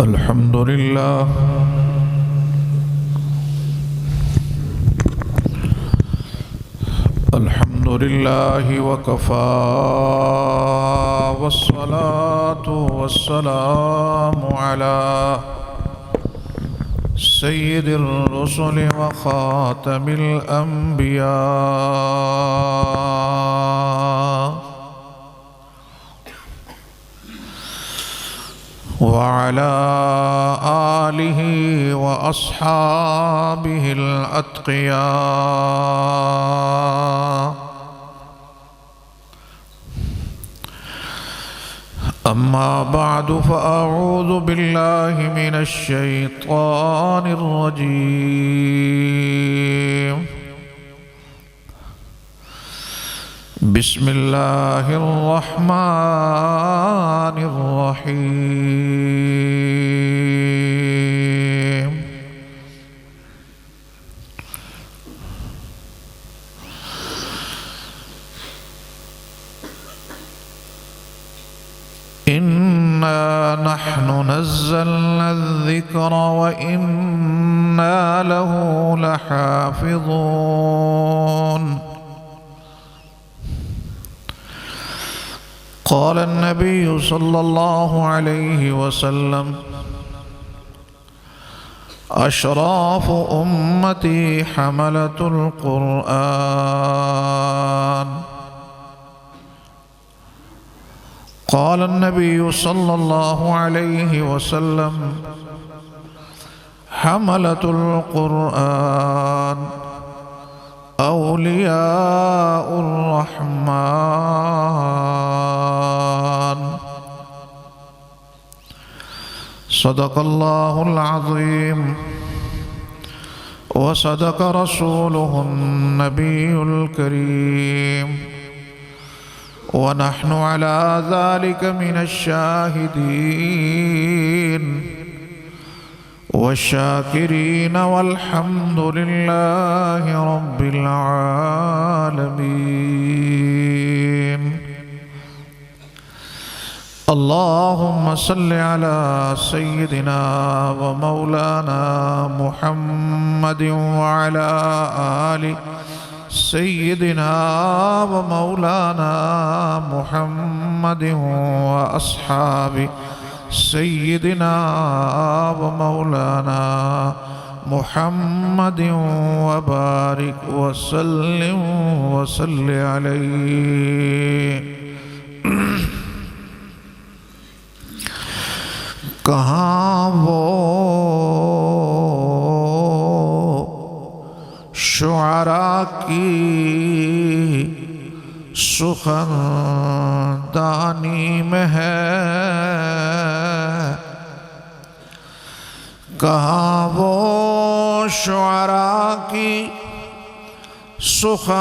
الحمد لله الحمد لله وكفى والصلاة والسلام على سيد الرسل وخاتم الأنبياء وعلى آله وأصحابه الأتقياء. أما بعد فأعوذ بالله من الشيطان الرجيم. بسم الله الرحمن الرحيم. إنا نحن نزلنا الذكر وإنا له لحافظون. قال النبي صلى الله عليه وسلم: أشراف أمتي حملة القرآن. قال النبي صلى الله عليه وسلم: حملة القرآن أولياء الرحمن. صدق الله العظيم وصدق رسوله النبي الكريم، ونحن على ذلك من الشاهدين والشاكرين، والحمد لله رب العالمين. اللهم صل على سيدنا ومولانا محمد وعلى آل سيدنا ومولانا محمد وأصحاب سيدنا ومولانا محمد وبارك وسلم وصل عليه. کہاں وہ شعراء کی سخندانی میں ہے، کہاں وہ شعراء کی سخندانی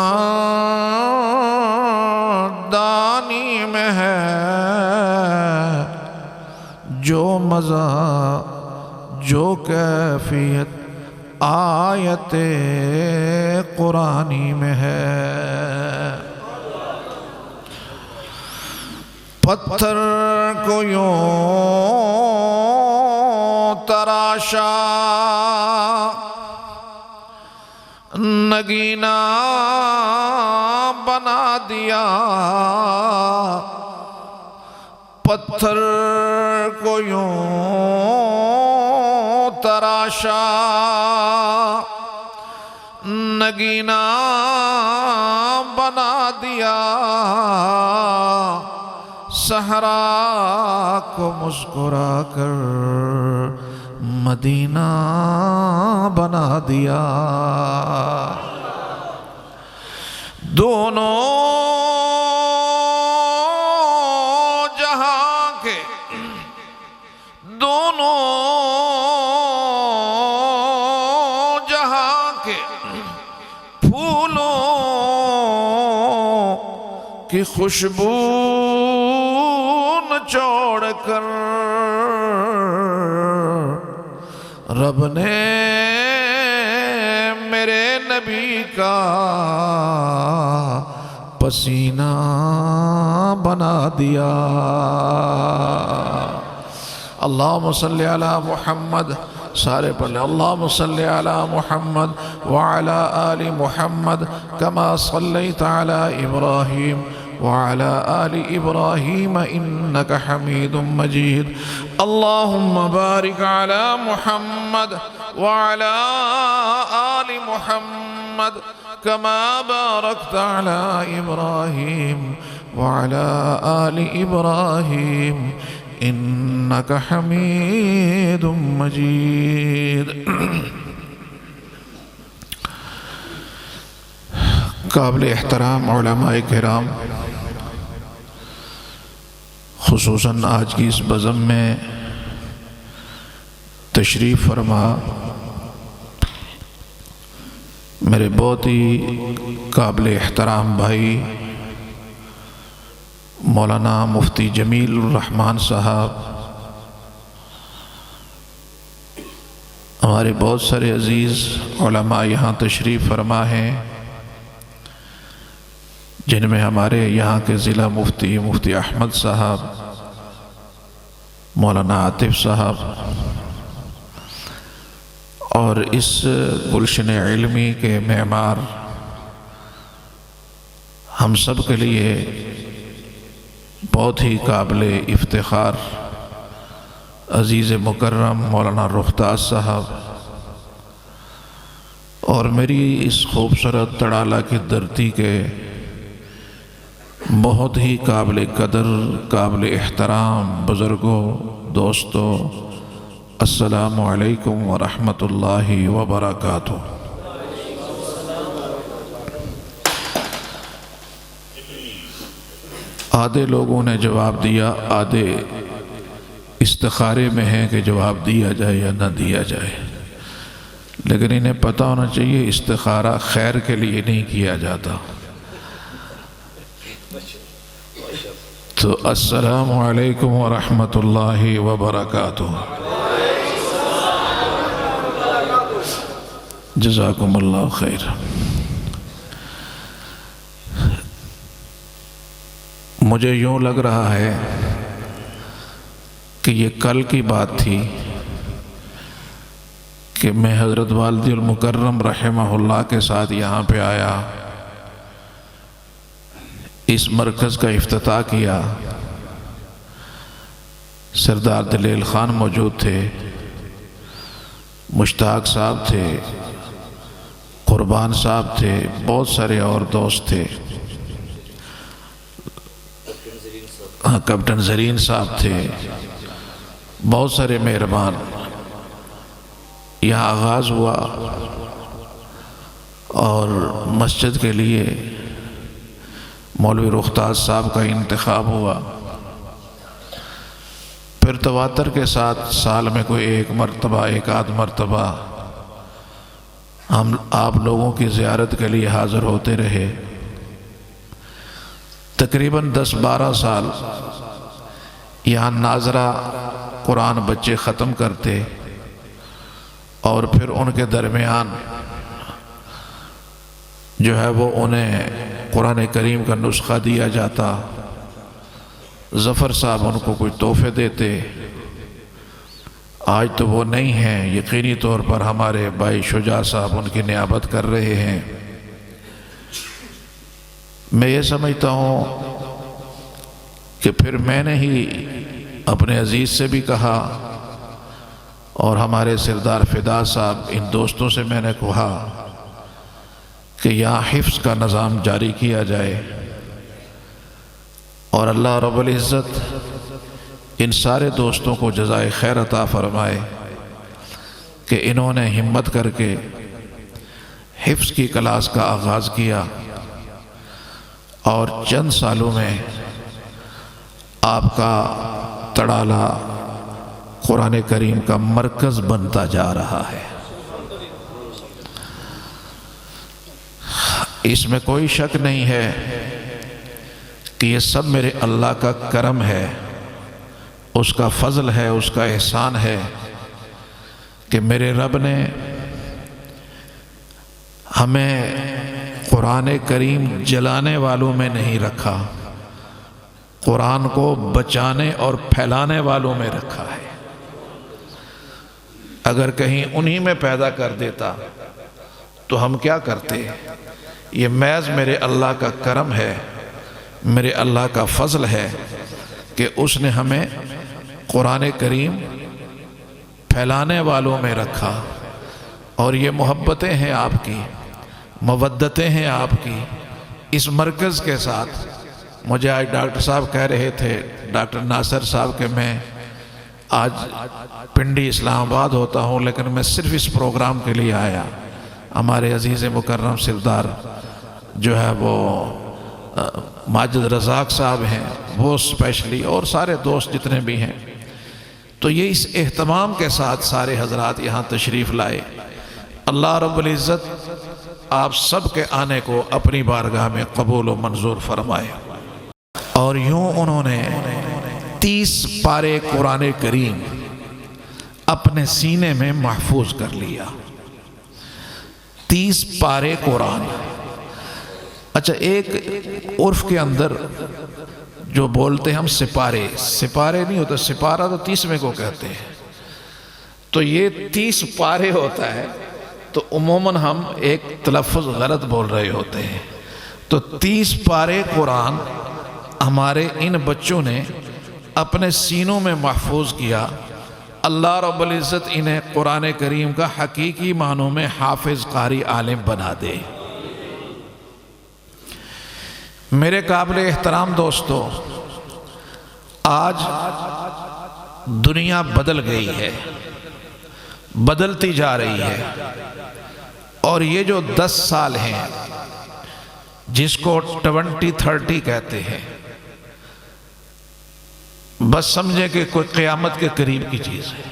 میں ہے، جو مزہ جو کیفیت آیت قرآنی میں ہے. پتھر کو یوں تراشا نگینہ بنا دیا، پتھر کو یوں تراشا نگینہ بنا دیا، صحرا کو مسکرا کر مدینہ بنا دیا. دونوں جہاں کے پھولوں کی خوشبو نچوڑ کر رب نے میرے نبی کا پسینہ بنا دیا۔ اللہم صلی علی محمد، سارے پڑھ لیں، اللہم صلی علی محمد وعلی آل محمد کما صلیت علی ابراہیم وعلى آل إبراهيم إنك حميد مجيد۔ اللهم بارك على محمد وعلى آل محمد كما باركت على إبراهيم وعلى آل إبراهيم إنك حميد مجيد۔ قابل احترام علماء کرام، خصوصاً آج کی اس بزم میں تشریف فرما میرے بہت ہی قابل احترام بھائی مولانا مفتی جمیل الرحمن صاحب، ہمارے بہت سارے عزیز علماء یہاں تشریف فرما ہیں، جن میں ہمارے یہاں کے ضلع مفتی مفتی احمد صاحب، مولانا عاطف صاحب، اور اس گلشن علمی کے معمار ہم سب کے لیے بہت ہی قابل افتخار عزیز مکرم مولانا رختاس صاحب، اور میری اس خوبصورت تڑالہ کی دھرتی کے بہت ہی قابل قدر قابل احترام بزرگوں، دوستوں، السلام علیکم ورحمۃ اللہ وبرکاتہ۔ آدھے لوگوں نے جواب دیا، آدھے استخارے میں ہیں کہ جواب دیا جائے یا نہ دیا جائے، لیکن انہیں پتہ ہونا چاہیے استخارہ خیر کے لیے نہیں کیا جاتا۔ تو السلام علیکم ورحمۃ اللہ وبرکاتہ۔ جزاکم اللہ خیر۔ مجھے یوں لگ رہا ہے کہ یہ کل کی بات تھی کہ میں حضرت والدی المکرم رحمہ اللہ کے ساتھ یہاں پہ آیا، اس مرکز کا افتتاح کیا، سردار دلیل خان موجود تھے، مشتاق صاحب تھے، قربان صاحب تھے، بہت سارے اور دوست تھے، کیپٹن زرین صاحب تھے، بہت سارے مہربان۔ یہاں آغاز ہوا اور مسجد کے لیے مولوی رختاس صاحب کا انتخاب ہوا، پھر تواتر کے ساتھ سال میں کوئی ایک مرتبہ ایک آدھ مرتبہ ہم آپ لوگوں کی زیارت کے لیے حاضر ہوتے رہے۔ تقریباً 10-12 سال یہاں ناظرہ قرآن بچے ختم کرتے، اور پھر ان کے درمیان جو ہے وہ انہیں قرآن کریم کا نسخہ دیا جاتا، ظفر صاحب ان کو کوئی تحفے دیتے۔ آج تو وہ نہیں ہیں، یقینی طور پر ہمارے بھائی شجاع صاحب ان کی نیابت کر رہے ہیں۔ میں یہ سمجھتا ہوں کہ پھر میں نے ہی اپنے عزیز سے بھی کہا، اور ہمارے سردار فدا صاحب ان دوستوں سے میں نے کہا کہ یہاں حفظ کا نظام جاری کیا جائے، اور اللہ رب العزت ان سارے دوستوں کو جزائے خیر عطا فرمائے کہ انہوں نے ہمت کر کے حفظ کی کلاس کا آغاز کیا، اور چند سالوں میں آپ کا تڑالہ قرآن کریم کا مرکز بنتا جا رہا ہے۔ اس میں کوئی شک نہیں ہے کہ یہ سب میرے اللہ کا کرم ہے، اس کا فضل ہے، اس کا احسان ہے کہ میرے رب نے ہمیں قرآن کریم جلانے والوں میں نہیں رکھا، قرآن کو بچانے اور پھیلانے والوں میں رکھا ہے۔ اگر کہیں انہی میں پیدا کر دیتا تو ہم کیا کرتے؟ یہ محض میرے اللہ کا کرم ہے، میرے اللہ کا فضل ہے کہ اس نے ہمیں قرآن کریم پھیلانے والوں میں رکھا۔ اور یہ محبتیں ہیں آپ کی، مودتیں ہیں آپ کی اس مرکز کے ساتھ۔ مجھے آج ڈاکٹر صاحب کہہ رہے تھے، ڈاکٹر ناصر صاحب، کہ میں آج پنڈی اسلام آباد ہوتا ہوں لیکن میں صرف اس پروگرام کے لیے آیا۔ ہمارے عزیز مکرم سردار جو ہے وہ ماجد رزاق صاحب ہیں، وہ اسپیشلی، اور سارے دوست جتنے بھی ہیں، تو یہ اس اہتمام کے ساتھ سارے حضرات یہاں تشریف لائے۔ اللہ رب العزت آپ سب کے آنے کو اپنی بارگاہ میں قبول و منظور فرمائے۔ اور یوں انہوں نے 30 پارے قرآن کریم اپنے سینے میں محفوظ کر لیا۔ 30 پارے قرآن۔ اچھا، ایک عرف کے اندر جو بولتے ہیں ہم سپارے، سپارے نہیں ہوتا، سپارہ تو 30ویں کو کہتے ہیں، تو یہ 30 پارے ہوتا ہے، تو عموماً ہم ایک تلفظ غلط بول رہے ہوتے ہیں۔ تو 30 پارے قرآن ہمارے ان بچوں نے اپنے سینوں میں محفوظ کیا۔ اللہ رب العزت انہیں قرآن کریم کا حقیقی معنوں میں حافظ، قاری، عالم بنا دے۔ میرے قابل احترام دوستو، آج دنیا بدل گئی ہے، بدلتی جا رہی ہے، اور یہ جو 10 سال ہیں جس کو 2030 کہتے ہیں، بس سمجھے کہ کوئی قیامت کے قریب کی چیز ہے۔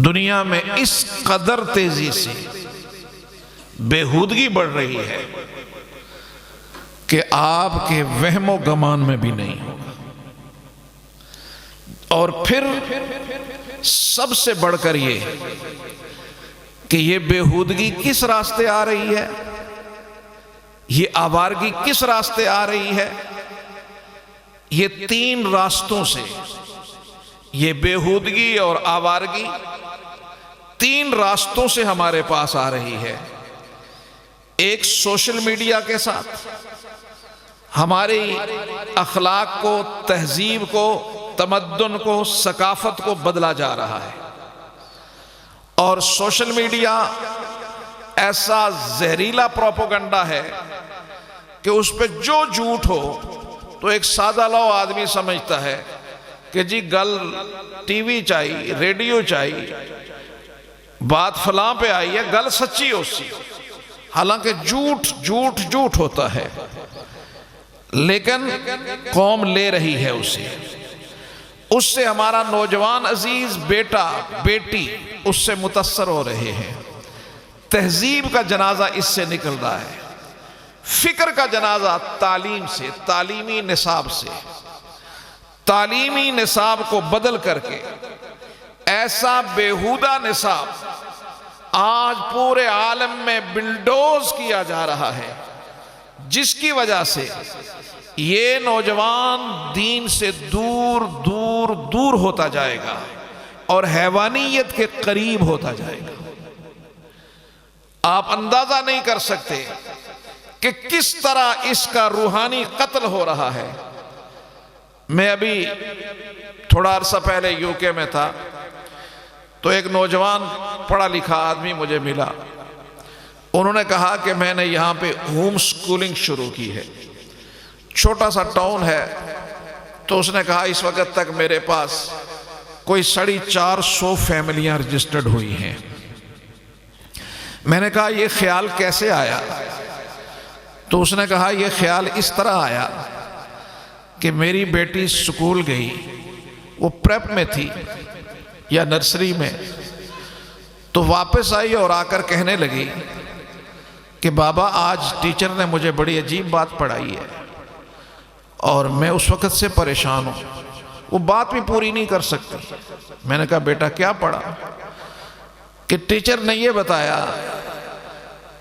دنیا میں اس قدر تیزی سے بےہودگی بڑھ رہی ہے کہ آپ کے وہم و گمان میں بھی نہیں ہوگا۔ اور پھر سب سے بڑھ کر یہ کہ یہ بےہودگی کس راستے آ رہی ہے، یہ آوارگی کس راستے آ رہی ہے؟ یہ 3 راستوں سے یہ بےہودگی اور آوارگی 3 راستوں سے ہمارے پاس آ رہی ہے۔ ایک سوشل میڈیا کے ساتھ ہماری اخلاق کو، تہذیب کو، تمدن کو، ثقافت کو بدلا جا رہا ہے، اور سوشل میڈیا ایسا زہریلا پروپیگنڈا ہے کہ اس پہ جو جھوٹ ہو تو ایک سادہ لو آدمی سمجھتا ہے کہ جی گل ٹی وی چاہیے، ریڈیو چاہیے، بات فلاں پہ آئی ہے، گل سچی ہو سی، حالانکہ جھوٹ جھوٹ جھوٹ ہوتا ہے، لیکن قوم لے رہی ہے اسے۔ اس سے ہمارا نوجوان عزیز بیٹا بیٹی اس سے متاثر ہو رہے ہیں۔ تہذیب کا جنازہ اس سے نکل رہا ہے، فکر کا جنازہ تعلیم سے، تعلیمی نصاب سے، تعلیمی نصاب کو بدل کر کے ایسا بےہودہ نصاب آج پورے عالم میں بلڈوز کیا جا رہا ہے، جس کی وجہ سے یہ نوجوان دین سے دور دور دور ہوتا جائے گا اور حیوانیت کے قریب ہوتا جائے گا۔ آپ اندازہ نہیں کر سکتے کہ کس طرح اس کا روحانی قتل ہو رہا ہے۔ میں ابھی تھوڑا عرصہ پہلے UK میں تھا، تو ایک نوجوان پڑھا لکھا آدمی مجھے ملا۔ انہوں نے کہا کہ میں نے یہاں پہ ہوم سکولنگ شروع کی ہے، چھوٹا سا ٹاؤن ہے، تو اس نے کہا اس وقت تک میرے پاس کوئی 450 فیملیاں رجسٹرڈ ہوئی ہیں۔ میں نے کہا یہ خیال کیسے آیا؟ تو اس نے کہا یہ خیال اس طرح آیا کہ میری بیٹی سکول گئی، وہ پریپ میں تھی یا نرسری میں، تو واپس آئی اور آ کر کہنے لگی کہ بابا آج ٹیچر نے مجھے بڑی عجیب بات پڑھائی ہے اور میں اس وقت سے پریشان ہوں۔ وہ بات بھی پوری نہیں کر سکتی۔ میں نے کہا بیٹا کیا پڑھا؟ کہ ٹیچر نے یہ بتایا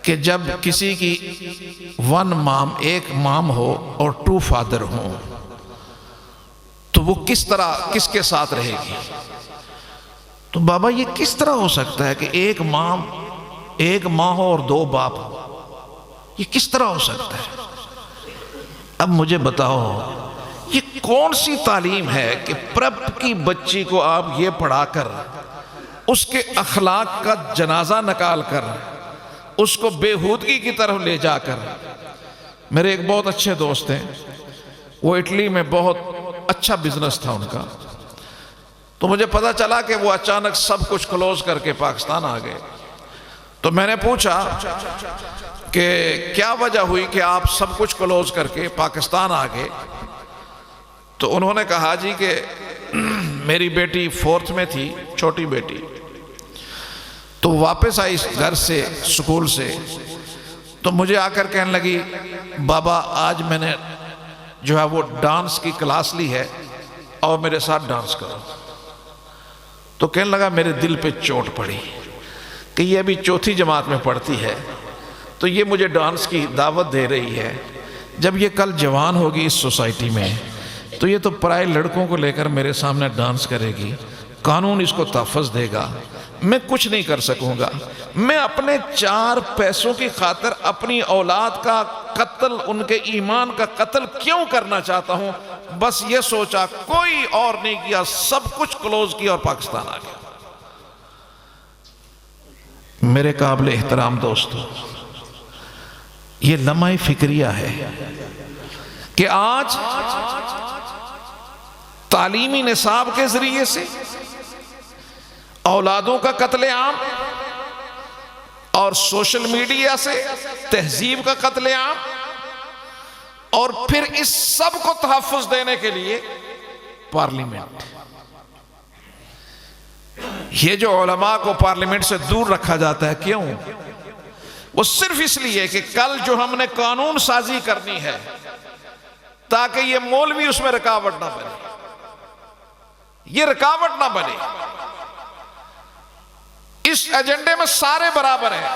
کہ جب کسی کی ون مام، ایک مام ہو اور ٹو فادر ہوں تو وہ کس طرح کس کے ساتھ رہے گی؟ تو بابا یہ کس طرح ہو سکتا ہے کہ ایک ماں ہو اور دو باپ ہو؟ یہ کس طرح ہو سکتا ہے؟ اب مجھے بتاؤ یہ کون سی تعلیم ہے کہ پرب کی بچی کو آپ یہ پڑھا کر اس کے اخلاق کا جنازہ نکال کر اس کو بےہودگی کی طرف لے جا کر؟ میرے ایک بہت اچھے دوست ہیں، وہ اٹلی میں بہت اچھا بزنس تھا ان کا، تو مجھے پتا چلا کہ وہ اچانک سب کچھ کلوز کر کے پاکستان آ گئے۔ تو میں نے پوچھا کہ کیا وجہ ہوئی کہ آپ سب کچھ کلوز کر کے پاکستان آ گئے؟ تو انہوں نے کہا جی کہ میری بیٹی 4th میں تھی، چھوٹی بیٹی، تو واپس آئی گھر سے، سکول سے، تو مجھے آ کر کہنے لگی بابا آج میں نے جو ہے وہ ڈانس کی کلاس لی ہے اور میرے ساتھ ڈانس کرو۔ تو کہنے لگا میرے دل پہ چوٹ پڑی کہ یہ ابھی 4تھی جماعت میں پڑھتی ہے تو یہ مجھے ڈانس کی دعوت دے رہی ہے، جب یہ کل جوان ہوگی اس سوسائٹی میں تو یہ تو پرائے لڑکوں کو لے کر میرے سامنے ڈانس کرے گی، قانون اس کو تحفظ دے گا، میں کچھ نہیں کر سکوں گا۔ میں اپنے 4 پیسوں کی خاطر اپنی اولاد کا قتل، ان کے ایمان کا قتل کیوں کرنا چاہتا ہوں؟ بس یہ سوچا، کوئی اور نہیں کیا، سب کچھ کلوز کیا اور پاکستان آ گیا۔ میرے قابل احترام دوستو، یہ لمحہ فکریہ ہے کہ آج تعلیمی نصاب کے ذریعے سے اولادوں کا قتل عام اور سوشل میڈیا سے تہذیب کا قتل عام، اور پھر اس سب کو تحفظ دینے کے لیے پارلیمنٹ۔ یہ جو علماء کو پارلیمنٹ سے دور رکھا جاتا ہے، کیوں؟ وہ صرف اس لیے کہ کل جو ہم نے قانون سازی کرنی ہے تاکہ یہ مولوی اس میں رکاوٹ نہ بنے، یہ رکاوٹ نہ بنے۔ اس ایجنڈے میں سارے برابر ہیں۔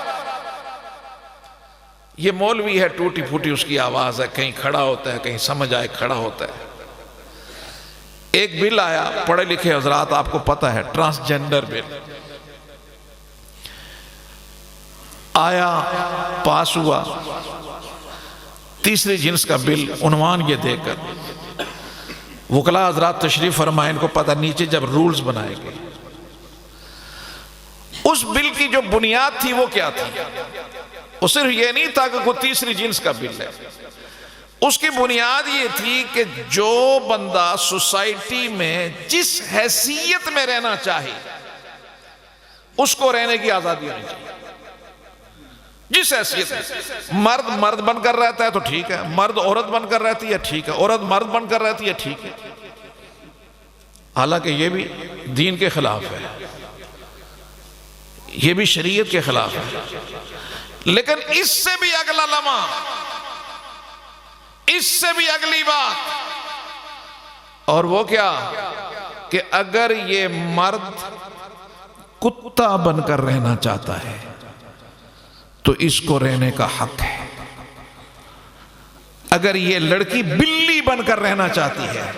یہ مولوی ہے ٹوٹی پھوٹی اس کی آواز ہے، کہیں کھڑا ہوتا ہے، کہیں سمجھ آئے کھڑا ہوتا ہے۔ ایک بل آیا، پڑھے لکھے حضرات آپ کو پتہ ہے، ٹرانسجنڈر بل آیا، پاس ہوا، تیسری جنس کا بل، عنوان یہ دے کر وکلاء حضرات تشریف فرمائیں، ان کو پتہ نیچے جب رولز بنائے گئے، اس بل کی جو بنیاد تھی وہ کیا تھی؟ وہ صرف یہ نہیں تھا کہ کوئی تیسری جنس کا بل ہے، اس کی بنیاد یہ تھی کہ جو بندہ سوسائٹی میں جس حیثیت میں رہنا چاہے اس کو رہنے کی آزادی ہونی چاہیے۔ جس حیثیت میں مرد مرد بن کر رہتا ہے تو ٹھیک ہے، مرد عورت بن کر رہتی ہے ٹھیک ہے، عورت مرد بن کر رہتی ہے ٹھیک ہے، حالانکہ یہ بھی دین کے خلاف ہے، یہ بھی شریعت کے خلاف ہے۔ لیکن اس سے بھی اگلا لمحہ، اس سے بھی اگلی بات، اور وہ کیا کہ اگر یہ مرد کتا بن کر رہنا چاہتا ہے تو اس کو رہنے کا حق ہے، اگر یہ لڑکی بلی بن کر رہنا چاہتی ہے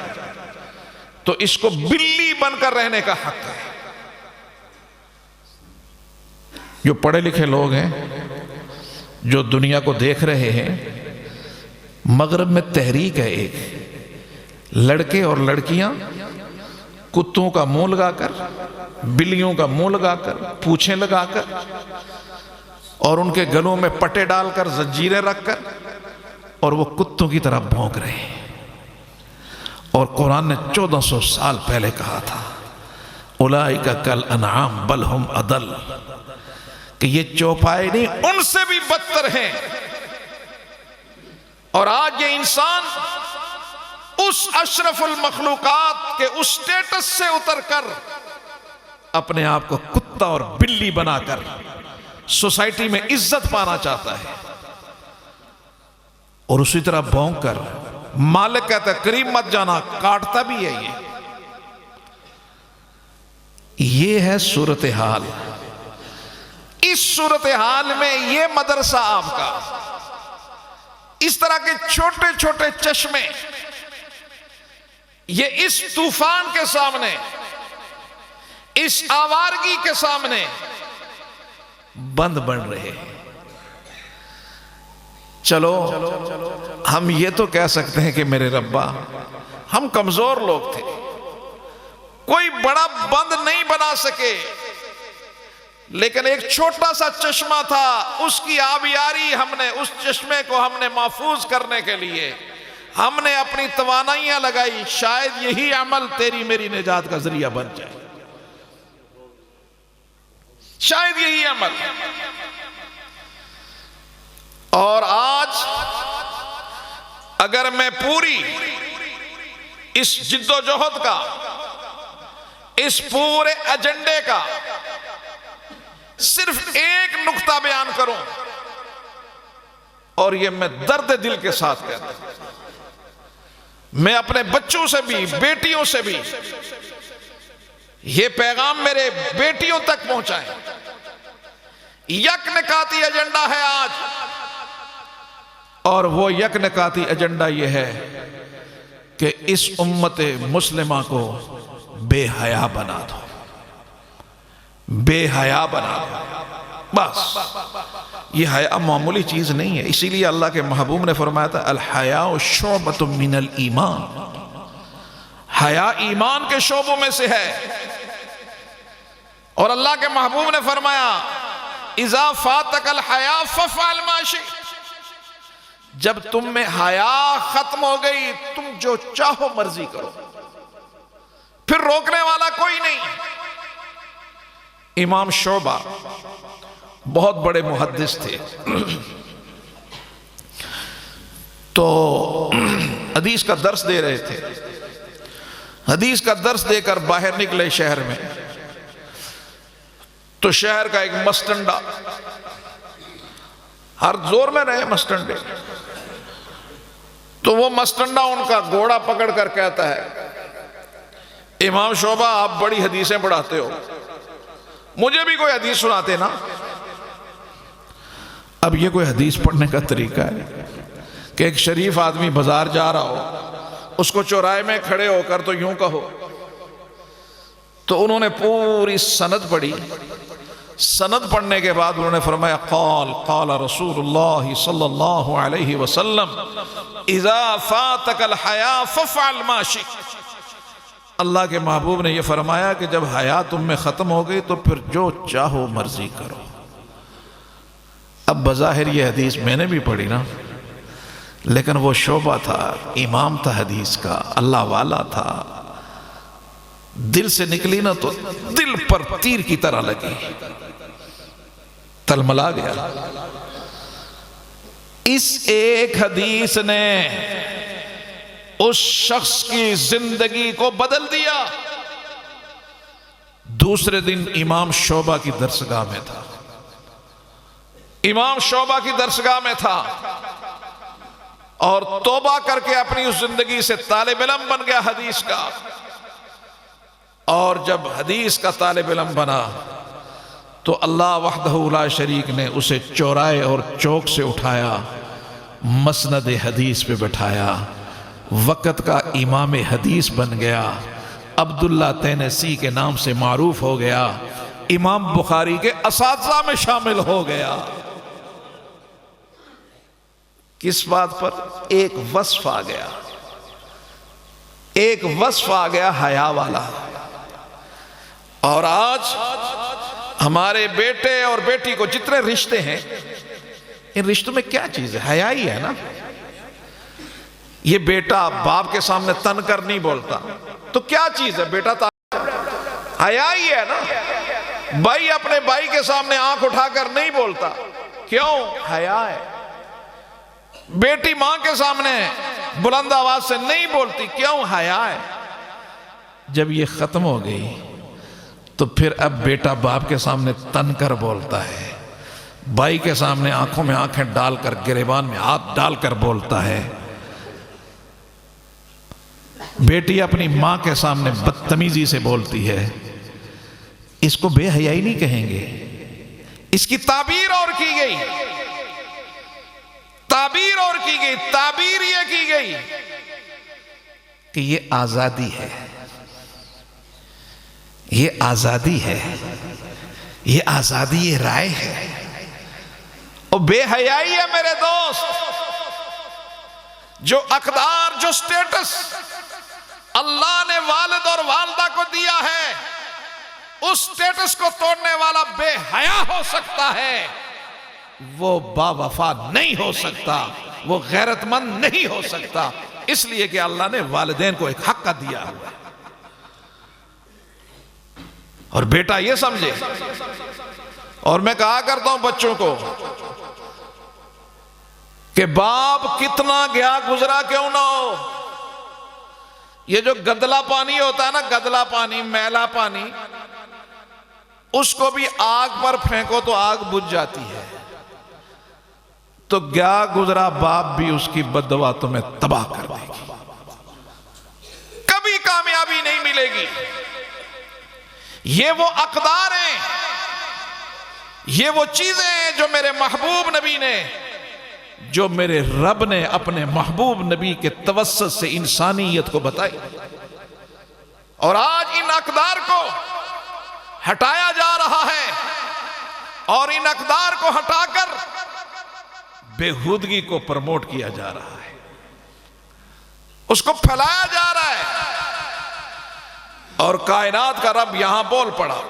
تو اس کو بلی بن کر رہنے کا حق ہے۔ جو پڑھے لکھے لوگ ہیں، جو دنیا کو دیکھ رہے ہیں، مغرب میں تحریک ہے ایک، لڑکے اور لڑکیاں کتوں کا منہ لگا کر، بلیوں کا منہ لگا کر، پونچھیں لگا کر، اور ان کے گلوں میں پٹے ڈال کر، زنجیریں رکھ کر، اور وہ کتوں کی طرح بھونک رہے ہیں۔ اور قرآن نے 1400 سال پہلے کہا تھا، اولئک کالانعام بل ہم اضل، کہ یہ چوپائے نہیں، ان سے بھی بدتر ہیں۔ اور آج یہ انسان اس اشرف المخلوقات کے اس سٹیٹس سے اتر کر اپنے آپ کو کتا اور بلی بنا کر سوسائٹی میں عزت پانا چاہتا ہے، اور اسی طرح بھونک کر مالک کہتا ہے قریب مت جانا، کاٹتا بھی ہے۔ یہ ہے صورتحال۔ اس صورتحال میں یہ مدرسہ آپ کا، اس طرح کے چھوٹے چھوٹے چشمے یہ اس طوفان کے سامنے، اس آوارگی کے سامنے بند بن رہے ہیں۔ چلو ہم یہ تو کہہ سکتے ہیں کہ میرے ربا ہم کمزور لوگ تھے، کوئی بڑا بند نہیں بنا سکے، لیکن ایک چھوٹا سا چشمہ تھا، اس کی آبیاری ہم نے، اس چشمے کو ہم نے محفوظ کرنے کے لیے ہم نے اپنی توانائیاں لگائی، شاید یہی عمل تیری میری نجات کا ذریعہ بن جائے، شاید یہی عمل۔ اور آج اگر میں پوری اس جد و جہد کا، اس پورے ایجنڈے کا صرف ایک نقطہ بیان کروں، اور یہ میں درد دل کے ساتھ کہتا ہوں، میں اپنے بچوں سے بھی، بیٹیوں سے بھی یہ پیغام میرے بیٹیوں تک پہنچائیں، یک نکاتی ایجنڈا ہے آج، اور وہ یک نکاتی ایجنڈا یہ ہے کہ اس امت مسلمہ کو بے حیا بنا دو، بے حیا بنا دو، بس۔ یہ حیا معمولی چیز نہیں ہے، اسی لیے اللہ کے محبوب نے فرمایا تھا الحیاء شعبۃ من الایمان، حیا ایمان کے شعبوں میں سے ہے۔ اور اللہ کے محبوب نے فرمایا اذا فاتک الحیاء فافعل ما شئت، جب تم میں حیا ختم ہو گئی تم جو چاہو مرضی کرو، پھر روکنے والا کوئی نہیں۔ امام شعبہ بہت بڑے محدث تھے، تو حدیث کا درس دے رہے تھے، حدیث کا درس دے کر باہر نکلے شہر میں، تو شہر کا ایک مسٹنڈا، ہر زور میں رہے مسٹنڈے، تو وہ مسٹنڈا ان کا گھوڑا پکڑ کر کہتا ہے امام شعبہ آپ بڑی حدیثیں پڑھاتے ہو، مجھے بھی کوئی حدیث سناتے نا۔ اب یہ کوئی حدیث پڑھنے کا طریقہ ہے کہ ایک شریف آدمی بازار جا رہا ہو، اس کو چوراہے میں کھڑے ہو کر تو یوں کہو؟ تو انہوں نے پوری سند پڑھی، سند پڑھنے کے بعد انہوں نے فرمایا قال رسول اللہ صلی اللہ علیہ وسلم اذا فاتک الحیاء فافعل ما شئت، اللہ کے محبوب نے یہ فرمایا کہ جب حیا تم میں ختم ہو گئی تو پھر جو چاہو مرضی کرو۔ اب بظاہر یہ حدیث میں نے بھی پڑھی نا، لیکن وہ شعبہ تھا، امام تھا حدیث کا، اللہ والا تھا، دل سے نکلی نا تو دل پر تیر کی طرح لگی، تلملا گیا۔ اس ایک حدیث نے اس شخص کی زندگی کو بدل دیا۔ دوسرے دن امام شعبہ کی درسگاہ میں تھا، امام شعبہ کی درسگاہ میں تھا، اور توبہ کر کے اپنی اس زندگی سے طالب علم بن گیا حدیث کا۔ اور جب حدیث کا طالب علم بنا تو اللہ وحدہ لا شریک نے اسے چوراہے اور چوک سے اٹھایا، مسند حدیث پہ بٹھایا، وقت کا امام حدیث بن گیا، عبداللہ تینسی کے نام سے معروف ہو گیا، امام بخاری کے اساتذہ میں شامل ہو گیا۔ کس بات پر؟ ایک وصف آ گیا، ایک وصف آ گیا حیا والا۔ اور آج ہمارے بیٹے اور بیٹی کو جتنے رشتے ہیں، ان رشتوں میں کیا چیز ہے؟ حیا ہی ہے نا۔ یہ بیٹا باپ کے سامنے تن کر نہیں بولتا تو کیا چیز ہے؟ بیٹا حیا ہی ہے نا۔ بھائی اپنے بھائی کے سامنے آنکھ اٹھا کر نہیں بولتا، کیوں؟ حیا ہے۔ بیٹی ماں کے سامنے بلند آواز سے نہیں بولتی، کیوں؟ حیا ہے۔ جب یہ ختم ہو گئی تو پھر اب بیٹا باپ کے سامنے تن کر بولتا ہے، بھائی کے سامنے آنکھوں میں آنکھیں ڈال کر، گریبان میں ہاتھ ڈال کر بولتا ہے۔ بیٹی اپنی ماں کے سامنے بدتمیزی سے بولتی ہے، اس کو بے حیائی نہیں کہیں گے، اس کی تعبیر اور کی گئی، تعبیر اور کی گئی، تعبیر یہ کی گئی کہ یہ آزادی ہے، یہ آزادی ہے، یہ آزادی رائے ہے، اور بے حیائی ہے میرے دوست۔ جو اقدار، جو سٹیٹس اللہ نے والد اور والدہ کو دیا ہے، اس سٹیٹس کو توڑنے والا بے حیا ہو سکتا ہے، وہ با وفا نہیں ہو سکتا، وہ غیرت مند نہیں ہو سکتا، اس لیے کہ اللہ نے والدین کو ایک حق دیا ہوا ہے۔ اور بیٹا یہ سمجھے، اور میں کہا کرتا ہوں بچوں کو کہ باپ کتنا گیا گزرا کیوں نہ ہو، یہ جو گدلا پانی ہوتا ہے نا، گدلا پانی، میلا پانی، اس کو بھی آگ پر پھینکو تو آگ بجھ جاتی ہے، تو گیا گزرا باپ بھی اس کی بد دعا تمہیں تباہ کر دے گی، کبھی کامیابی نہیں ملے گی۔ یہ وہ اقدار ہیں، یہ وہ چیزیں ہیں جو میرے محبوب نبی نے، جو میرے رب نے اپنے محبوب نبی کے توسط سے انسانیت کو بتائی، اور آج ان اقدار کو ہٹایا جا رہا ہے، اور ان اقدار کو ہٹا کر بےہودگی کو پروموٹ کیا جا رہا ہے، اس کو پھیلایا جا رہا ہے، اور کائنات کا رب یہاں بول پڑا،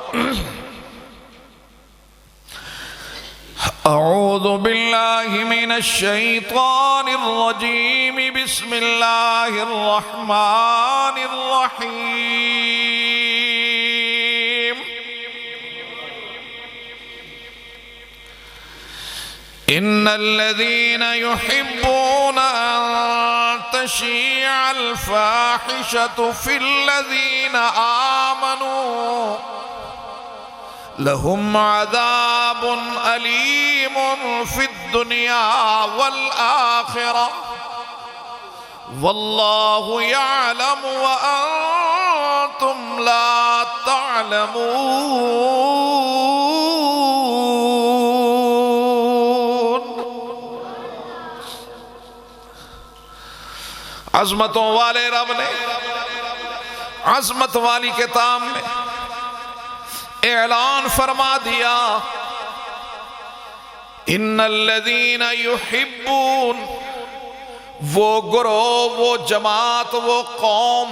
اعوذ باللہ من الشیطان الرجیم، بسم اللہ الرحمن الرحیم، ان الذین یحبون ان تشیع الفاحشۃ فی الذین آمنوا لهم عذاب علیم فی الدنیا والآخرہ واللہ یعلم وانتم لا تعلمون۔ عظمتوں والے رب نے عظمت والی کتاب میں اعلان فرما دیا، ان الذین یحبون، وہ گروہ، وہ جماعت، وہ قوم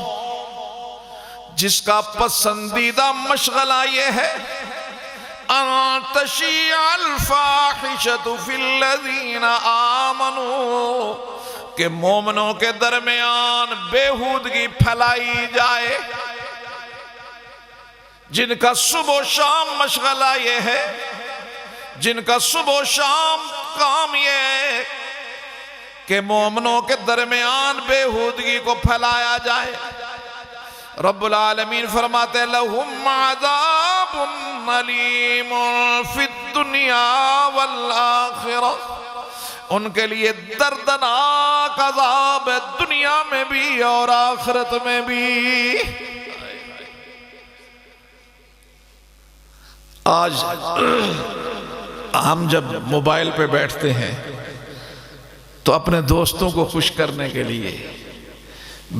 جس کا پسندیدہ مشغلہ یہ ہے، ان تشیع الفاحشۃ فی الذین آمنوا، کہ مومنوں کے درمیان بےہودگی پھیلائی جائے، جن کا صبح و شام مشغلہ یہ ہے، جن کا صبح و شام کام یہ ہے کہ مومنوں کے درمیان بےہودگی کو پھیلایا جائے۔ رب العالمین فرماتے ہیں لَهُمْ عَذَابٌ عَلِيمٌ فِي الدُّنْيَا وَالْآخِرَةِ، ان کے لیے دردناک عذاب ہے، دنیا میں بھی اور آخرت میں بھی۔ آج ہم جب موبائل پہ بیٹھتے ہیں تو اپنے دوستوں کو خوش کرنے کے لیے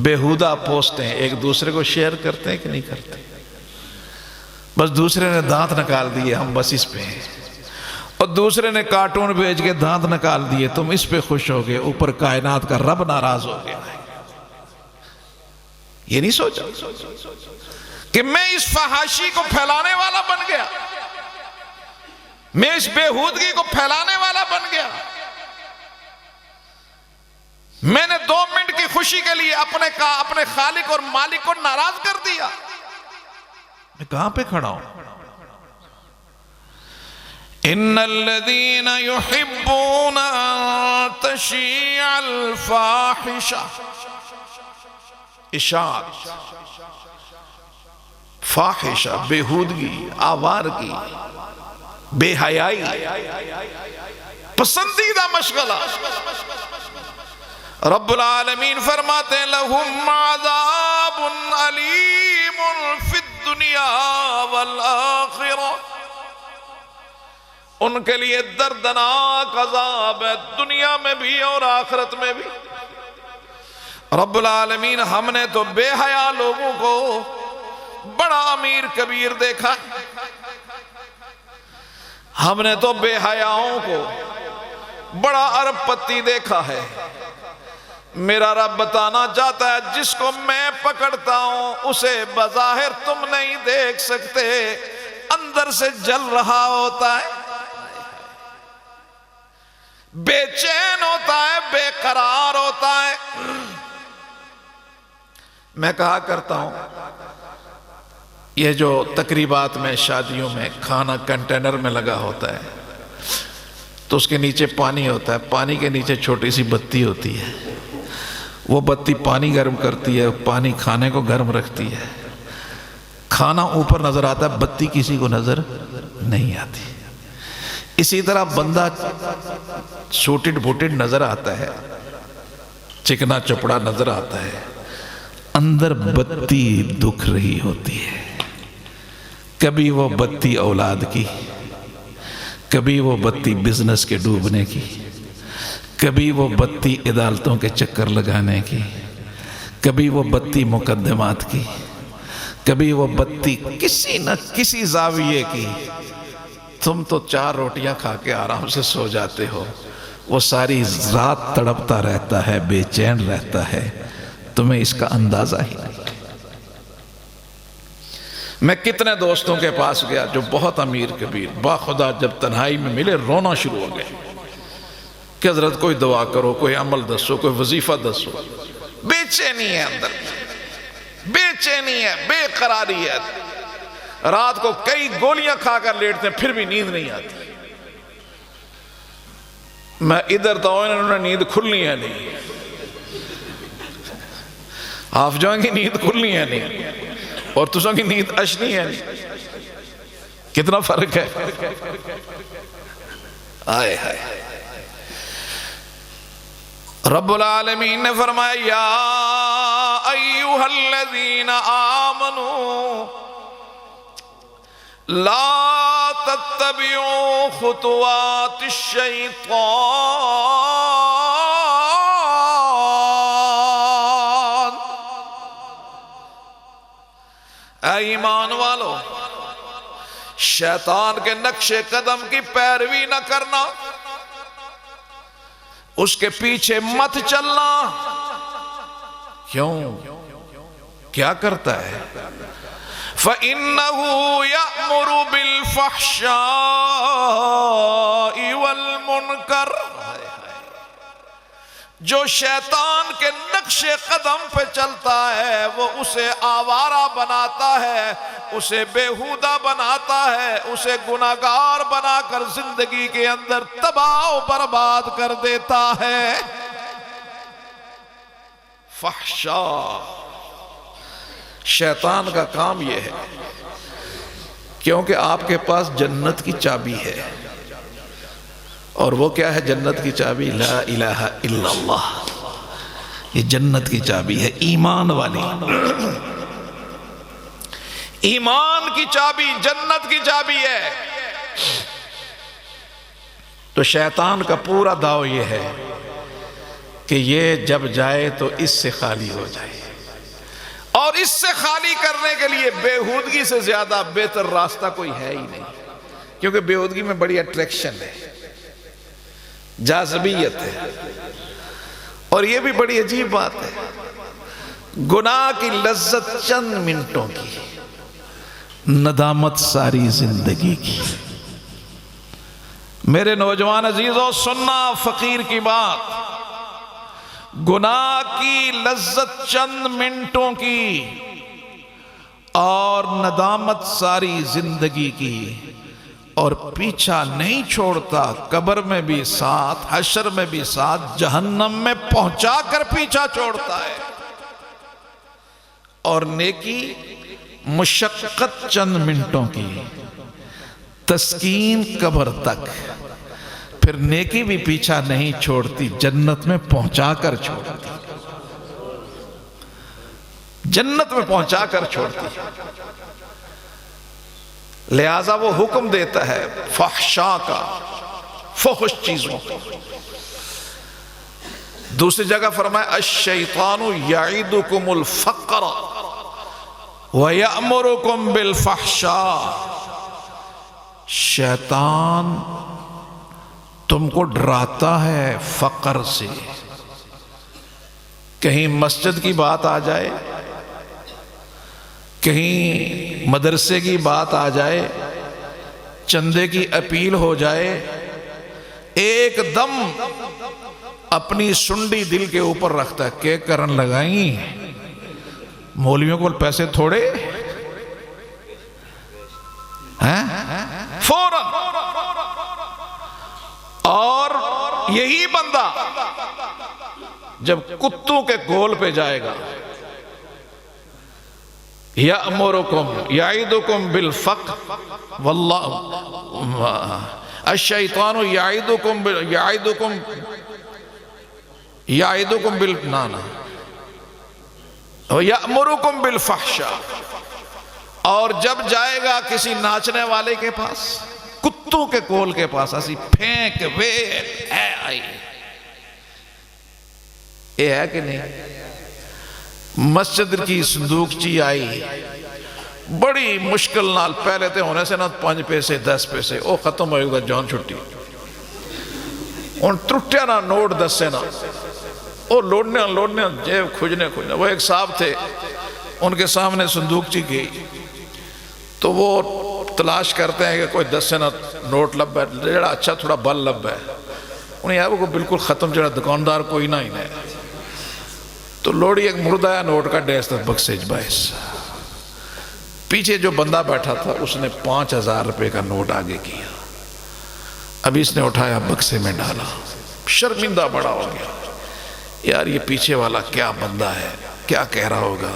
بےہودہ پوسٹیں ایک دوسرے کو شیئر کرتے ہیں کہ نہیں کرتے؟ بس دوسرے نے دانت نکال دیے، ہم بس اس پہ ہیں، اور دوسرے نے کارٹون بھیج کے دانت نکال دیے، تم اس پہ خوش ہو گئے، اوپر کائنات کا رب ناراض ہو گیا۔ یہ نہیں سوچا کہ میں اس فحاشی کو پھیلانے والا بن گیا، میں اس بےہودگی کو پھیلانے والا بن گیا، میں نے 2 منٹ کی خوشی کے لیے اپنے خالق اور مالک کو ناراض کر دیا۔ میں کہاں پہ کھڑا ہوں؟ ان الذین یحبون ان تشیع الفاحشہ، اشاعت، فاحشہ، بےہودگی، آوارگی، بے حیائی، پسندیدہ مشغلہ، رب العالمین فرماتے ہیں لَهُمْ عَذَابٌ عَلِيمٌ فِي الدُّنْيَا وَالْآخِرَةِ، ان کے لیے دردناک عذاب ہے، دنیا میں بھی اور آخرت میں بھی۔ رب العالمین ہم نے تو بے حیا لوگوں کو بڑا امیر کبیر دیکھا، ہم نے تو بے حیاؤں کو بڑا ارب پتی دیکھا ہے۔ میرا رب بتانا چاہتا ہے جس کو میں پکڑتا ہوں اسے بظاہر تم نہیں دیکھ سکتے، اندر سے جل رہا ہوتا ہے، بے چین ہوتا ہے، بے قرار ہوتا ہے۔ میں کہا کرتا ہوں یہ جو تقریبات میں شادیوں میں کھانا کنٹینر میں لگا ہوتا ہے تو اس کے نیچے پانی ہوتا ہے، پانی کے نیچے چھوٹی سی بتی ہوتی ہے، وہ بتی پانی گرم کرتی ہے، پانی کھانے کو گرم رکھتی ہے، کھانا اوپر نظر آتا ہے، بتی کسی کو نظر نہیں آتی۔ اسی طرح بندہ سوٹڈ بھوٹڈ نظر آتا ہے، چکنا چپڑا نظر آتا ہے، اندر بتی دکھ رہی ہوتی ہے۔ کبھی وہ بتی اولاد کی، کبھی وہ بتی بزنس کے ڈوبنے کی، کبھی وہ بتی عدالتوں کے چکر لگانے کی، کبھی وہ بتی مقدمات کی، کبھی وہ بتی کسی نہ کسی زاویے کی۔ تم تو 4 روٹیاں کھا کے آرام سے سو جاتے ہو، وہ ساری رات تڑپتا رہتا ہے، بے چین رہتا ہے، تمہیں اس کا اندازہ ہی نہیں۔ میں کتنے دوستوں کے پاس گیا جو بہت امیر کبیر، باخدا جب تنہائی میں ملے رونا شروع ہو گئے کہ حضرت کوئی دعا کرو، کوئی عمل دسو، کوئی وظیفہ دسو۔ بے چینی ہے اندر، بے چینی ہے، بے قراری ہے، رات کو کئی گولیاں کھا کر لیٹتے ہیں پھر بھی نیند نہیں آتی۔ میں ادھر تو انہوں نے نیند کھلنی ہے نہیں، آپ جائیں گی نیند کھلنی ہے نہیں، اور تسوں کی نیند اشنی ہے نہیں، کتنا فرق ہے۔ آئے ہائے، رب العالمین نے فرمایا یا ایوہا الذین آمنوا لا تتبعوا خطوات الشیطان، اے ایمان والو شیطان کے نقش قدم کی پیروی نہ کرنا، اس کے پیچھے مت چلنا۔ کیوں؟ کیا کرتا ہے؟ فَإِنَّهُ يَأْمُرُ بِالْفَحْشَاءِ وَالْمُنْكَرِ، جو شیطان کے نقش قدم پہ چلتا ہے وہ اسے آوارہ بناتا ہے، اسے بیہودہ بناتا ہے، اسے گناہگار بنا کر زندگی کے اندر تباہ و برباد کر دیتا ہے۔ فحشاء، شیطان کا کام یہ ہے کیونکہ آپ کے پاس جنت کی چابی ہے، اور وہ کیا ہے جنت کی چابی؟ لا الہ الا اللہ، یہ جنت کی چابی ہے، ایمان والی، ایمان کی چابی جنت کی چابی ہے۔ تو شیطان کا پورا داؤ یہ ہے کہ یہ جب جائے تو اس سے خالی ہو جائے، اور اس سے خالی کرنے کے لیے بےہودگی سے زیادہ بہتر راستہ کوئی ہے ہی نہیں، کیونکہ بےہودگی میں بڑی اٹریکشن ہے، جاذبیت ہے، اور یہ بھی بڑی عجیب بات ہے، گناہ کی لذت چند منٹوں کی، ندامت ساری زندگی کی۔ میرے نوجوان عزیزوں سننا فقیر کی بات، گناہ کی لذت چند منٹوں کی اور ندامت ساری زندگی کی، اور پیچھا نہیں چھوڑتا، قبر میں بھی ساتھ، حشر میں بھی ساتھ، جہنم میں پہنچا کر پیچھا چھوڑتا ہے۔ اور نیکی مشقت چند منٹوں کی، تسکین قبر تک، پھر نیکی بھی پیچھا نہیں چھوڑتی، جنت میں پہنچا کر چھوڑتی، جنت میں پہنچا کر چھوڑتی۔ لہٰذا وہ حکم دیتا ہے فحشاء کا، فحش چیزوں کا۔ دوسری جگہ فرمایا الشیطان یعیدکم الفقر وَيَأْمُرُكُمْ بِالْفَحْشَاءِ، شیطان تم کو ڈراتا ہے فقر سے، کہیں مسجد کی بات آ جائے، کہیں مدرسے کی بات آ جائے، چندے کی اپیل ہو جائے، ایک دم اپنی سنڈی دل کے اوپر رکھتا ہے کہ کرن لگائیں مولویوں کو پیسے تھوڑے ہیں فوراً۔ اور یہی بندہ جب کتوں کے گول پہ جائے گا یأمرکم یعیدکم بالفقر واللہ الشیطان یعیدکم یأمرکم بالفحشاء، اور جب جائے گا کسی ناچنے والے کے پاس، کتوں کے کول کے پاس، ایسی پھینک ویل ہے آئی، یہ ہے کہ نہیں؟ مسجد کی صندوق چی آئی بڑی مشکل نال، پہلے تے ہونے سے نا 5 پیسے 10 پیسے وہ ختم ہوئے گا جان چھٹی، ان ٹرٹیا نا نوٹ 10 سے نا وہ لوڑنے جیب کھجنے۔ وہ ایک صاحب تھے، ان کے سامنے صندوق چی گئی تو وہ تلاش کرتے ہیں کہ کوئی 10 سے نا نوٹ لب ہے جڑا اچھا تھوڑا بل لب ہے، انہیں یہ وہ بالکل ختم جڑا دکاندار کوئی نہ ہی نہیں، تو لوڑی ایک مردہ نوٹ کا ڈیس تھا بکسیج باعث، پیچھے جو بندہ بیٹھا تھا اس نے 5000 روپے کا نوٹ آگے کیا، ابھی اس نے اٹھایا بکسے میں ڈالا، شرمندہ بڑا ہو گیا، یار یہ پیچھے والا کیا بندہ ہے، کیا کہہ رہا ہوگا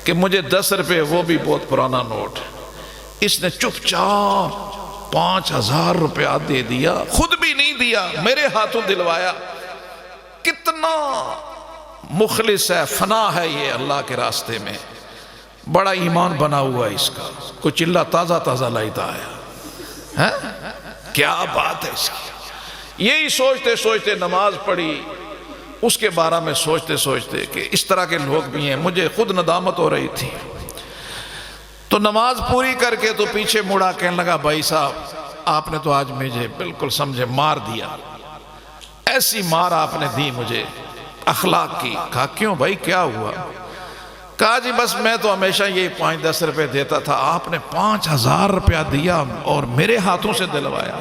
کہ مجھے 10 روپے وہ بھی بہت پرانا نوٹ، اس نے چپ چاپ 5000 روپیہ دے دیا، خود بھی نہیں دیا، میرے ہاتھوں دلوایا۔ کتنا مخلص ہے، فنا ہے یہ اللہ کے راستے میں، بڑا ایمان بنا ہوا ہے اس کا، کوئی چلہ تازہ تازہ لائتا ہے، کیا بات ہے اس کی۔ یہی سوچتے سوچتے نماز پڑھی، اس کے بارے میں سوچتے سوچتے کہ اس طرح کے لوگ بھی ہیں، مجھے خود ندامت ہو رہی تھی، تو نماز پوری کر کے تو پیچھے مڑا کہنے لگا بھائی صاحب آپ نے تو آج مجھے بالکل سمجھے مار دیا، ایسی مار آپ نے دی مجھے اخلاق کی۔ کہا کیوں بھائی کیا ہوا؟ کہا جی بس میں تو ہمیشہ یہی 5-10 روپے دیتا تھا، آپ نے 5000 روپیہ دیا اور میرے ہاتھوں سے دلوایا۔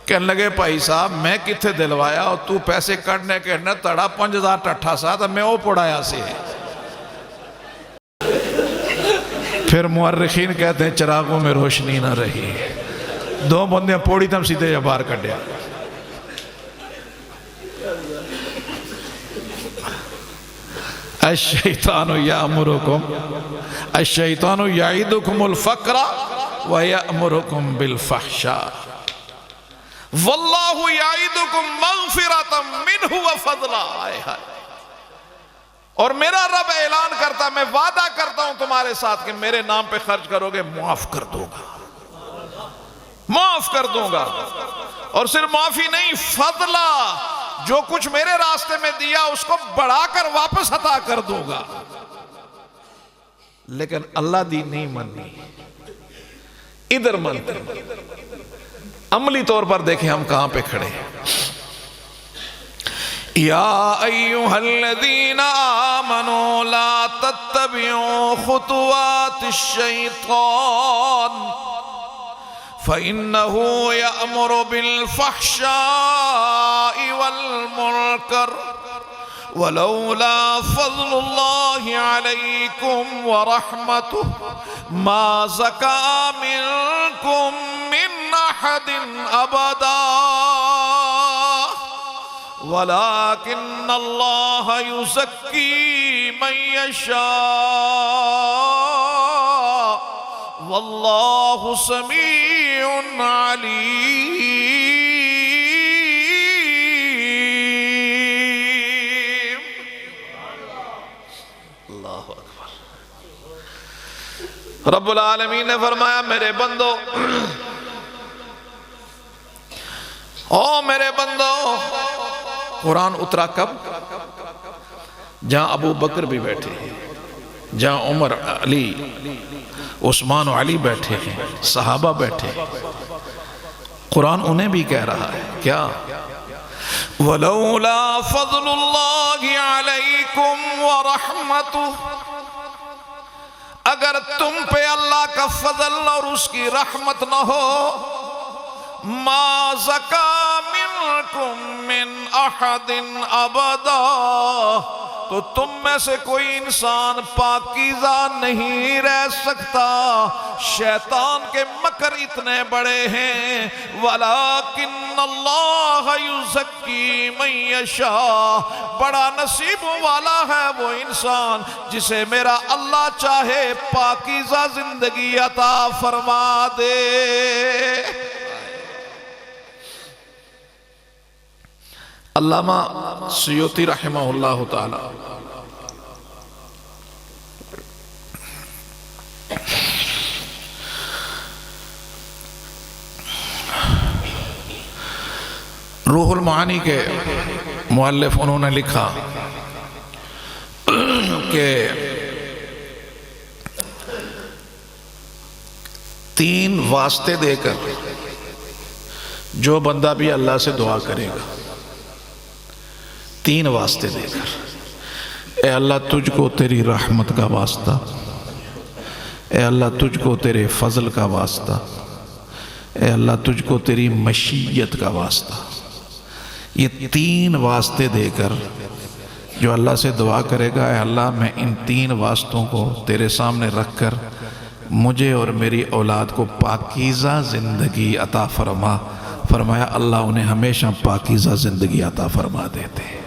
کہنے لگے بھائی صاحب میں کتھے دلوایا اور تو پیسے کٹنے کہنا تڑا 5000 ٹٹھا سا تھا میں وہ پڑھایا سے۔ پھر مورخین کہتے ہیں چراغوں میں روشنی نہ رہی، 2 بندیاں پوڑی تم سیدھے یا باہر کٹیا۔ الشیطان یعیدکم الفقر ویأمرکم بالفحشاء واللہ یعیدکم مغفرۃ منہ وفضلا۔ اور میرا رب اعلان کرتا، میں وعدہ کرتا ہوں تمہارے ساتھ کہ میرے نام پہ خرچ کرو گے معاف کر دوں گا، معاف کر دوں گا، اور صرف معافی نہیں فضلا، جو کچھ میرے راستے میں دیا اس کو بڑھا کر واپس عطا کر دوں گا۔ لیکن اللہ دی نہیں مننی، ادھر منتے، عملی طور پر دیکھیں ہم کہاں پہ کھڑے ہیں۔ یا ایہا الذین آمنوا لا تتبعوا خطوات الشیطان فَإِنَّهُ يَأْمُرُ بِالْفَحْشَاءِ وَالْمُنكَرِ وَلَوْلَا فَضْلُ اللَّهِ عَلَيْكُمْ وَرَحْمَتُهُ مَا زَكَىٰ مِنكُم مِّنْ أَحَدٍ أَبَدًا وَلَكِنَّ اللَّهَ يُزَكِّي مَن يَشَاءُ وَاللَّهُ سَمِيعٌ عَلِيمٌ۔ اللہ اکبر۔ رب العالمین نے فرمایا میرے بندو، او میرے بندو، قرآن اترا کب؟ جہاں ابو بکر بھی بیٹھے ہیں، جہاں عمر، علی، عثمان و علی بیٹھے ہیں، صحابہ بیٹھے ہیں، قرآن انہیں بھی کہہ رہا ہے کیا؟ وَلَوْلَا فَضْلُ اللَّهِ عَلَيْكُمْ وَرَحْمَتُهُ، اگر تم پہ اللہ کا فضل اور اس کی رحمت نہ ہو، ما زکا منکم من احد ابدا، تو تم میں سے کوئی انسان پاکیزہ نہیں رہ سکتا۔ شیطان کے مکر اتنے بڑے ہیں، وَلَٰكِنَّ اللَّهَ يُزَكِّي مَن يَشَاءُ، بڑا نصیب والا ہے وہ انسان جسے میرا اللہ چاہے پاکیزہ زندگی عطا فرما دے۔ علامہ سیوطی رحمہ اللہ تعالی روح المعانی کے مؤلف انہوں نے لکھا کہ 3 واسطے دے کر جو بندہ بھی اللہ سے دعا کرے گا، 3 واسطے دے کر، اے اللہ تجھ کو تیری رحمت کا واسطہ، اے اللہ تجھ کو تیرے فضل کا واسطہ، اے اللہ تجھ کو تیری مشیت کا واسطہ، یہ 3 واسطے دے کر جو اللہ سے دعا کرے گا، اے اللہ میں ان 3 واسطوں کو تیرے سامنے رکھ کر مجھے اور میری اولاد کو پاکیزہ زندگی عطا فرما۔ فرمایا اللہ انہیں ہمیشہ پاکیزہ زندگی عطا فرما دیتے ہیں۔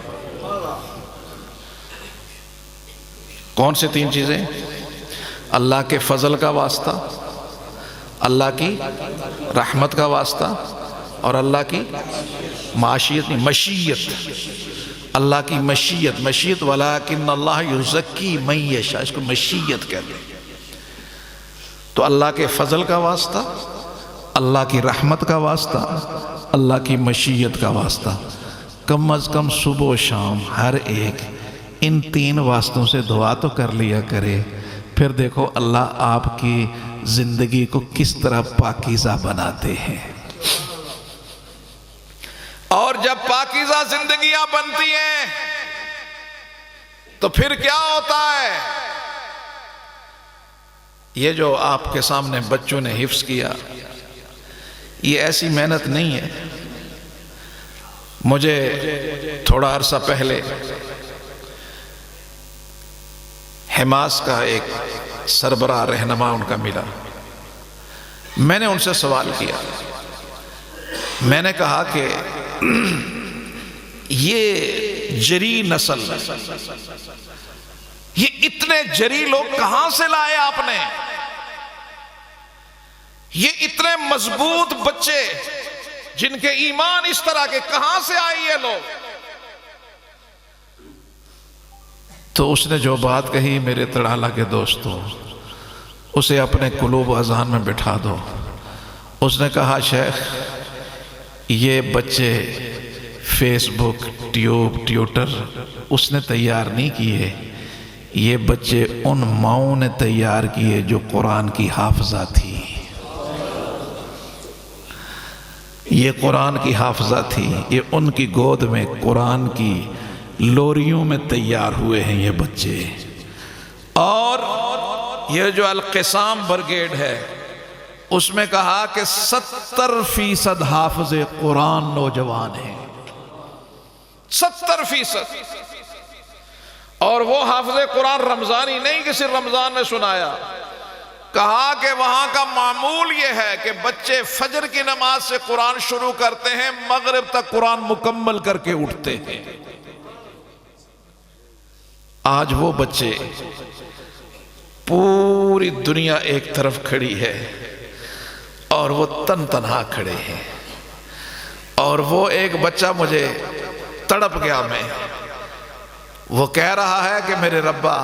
کون سے 3 چیزیں؟ اللہ کے فضل کا واسطہ، اللہ کی رحمت کا واسطہ، اور اللہ کی مشیت، اللہ کی مشیت، وَلَٰكِنَّ اللَّهَ يُزَكِّي مَن يَشَاءُ، اس کو مشیت کہتے ہیں۔ تو اللہ کے فضل کا واسطہ، اللہ کی رحمت کا واسطہ، اللہ کی مشیت کا واسطہ، کم از کم صبح و شام ہر ایک ان 3 واسطوں سے دعا تو کر لیا کرے، پھر دیکھو اللہ آپ کی زندگی کو کس طرح پاکیزہ بناتے ہیں۔ اور جب پاکیزہ زندگیاں بنتی ہیں تو پھر کیا ہوتا ہے؟ یہ جو آپ کے سامنے بچوں نے حفظ کیا، یہ ایسی محنت نہیں ہے۔ مجھے تھوڑا عرصہ پہلے حماس کا ایک سربراہ رہنما ان کا ملا، میں نے ان سے سوال کیا، میں نے کہا کہ یہ جری نسل، یہ اتنے جری لوگ کہاں سے لائے آپ نے؟ یہ اتنے مضبوط بچے جن کے ایمان اس طرح کے کہاں سے آئے یہ لوگ؟ تو اس نے جو بات کہی میرے تڑالہ کے دوستوں، اسے اپنے قلوب و اذہان میں بٹھا دو۔ اس نے کہا شیخ یہ بچے فیس بک، ٹیوٹر اس نے تیار نہیں کیے، یہ بچے ان ماؤں نے تیار کیے جو قرآن کی حافظہ تھی، یہ قرآن کی حافظہ تھی، یہ ان کی گود میں قرآن کی لوریوں میں تیار ہوئے ہیں یہ بچے۔ اور یہ جو القسام برگیڈ ہے اس میں کہا کہ 70% حافظ قرآن نوجوان ہیں، 70%۔ اور وہ حافظ قرآن رمضانی نہیں کہ صرف رمضان میں سنایا، کہا کہ وہاں کا معمول یہ ہے کہ بچے فجر کی نماز سے قرآن شروع کرتے ہیں، مغرب تک قرآن مکمل کر کے اٹھتے ہیں۔ آج وہ بچے، پوری دنیا ایک طرف کھڑی ہے اور وہ تنہا کھڑے ہیں، اور وہ ایک بچہ مجھے تڑپ گیا، وہ کہہ رہا ہے کہ میرے ربا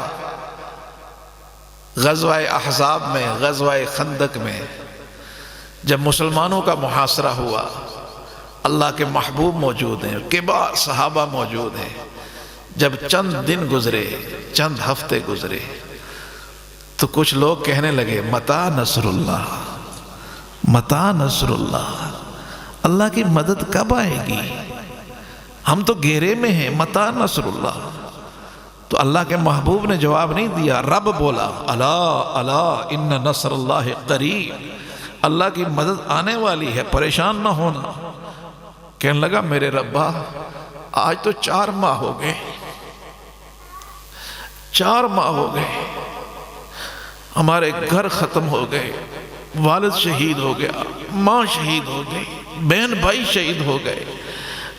غزوہ احزاب میں، غزوہ خندق میں جب مسلمانوں کا محاصرہ ہوا، اللہ کے محبوب موجود ہیں، کبار صحابہ موجود ہیں، جب چند دن گزرے، چند ہفتے گزرے تو کچھ لوگ کہنے لگے متی نصر اللہ، متی نصر اللہ، اللہ کی مدد کب آئے گی؟ ہم تو گھیرے میں ہیں، متی نصر اللہ۔ تو اللہ کے محبوب نے جواب نہیں دیا، رب بولا الا الا ان نصر اللہ قریب، اللہ کی مدد آنے والی ہے، پریشان نہ ہونا۔ کہنے لگا میرے ربا آج تو 4 ماہ ہو گئے، 4 ماہ ہو گئے، ہمارے گھر ختم ہو گئے، والد شہید ہو گیا، ماں شہید ہو گئی، بہن بھائی شہید ہو گئے،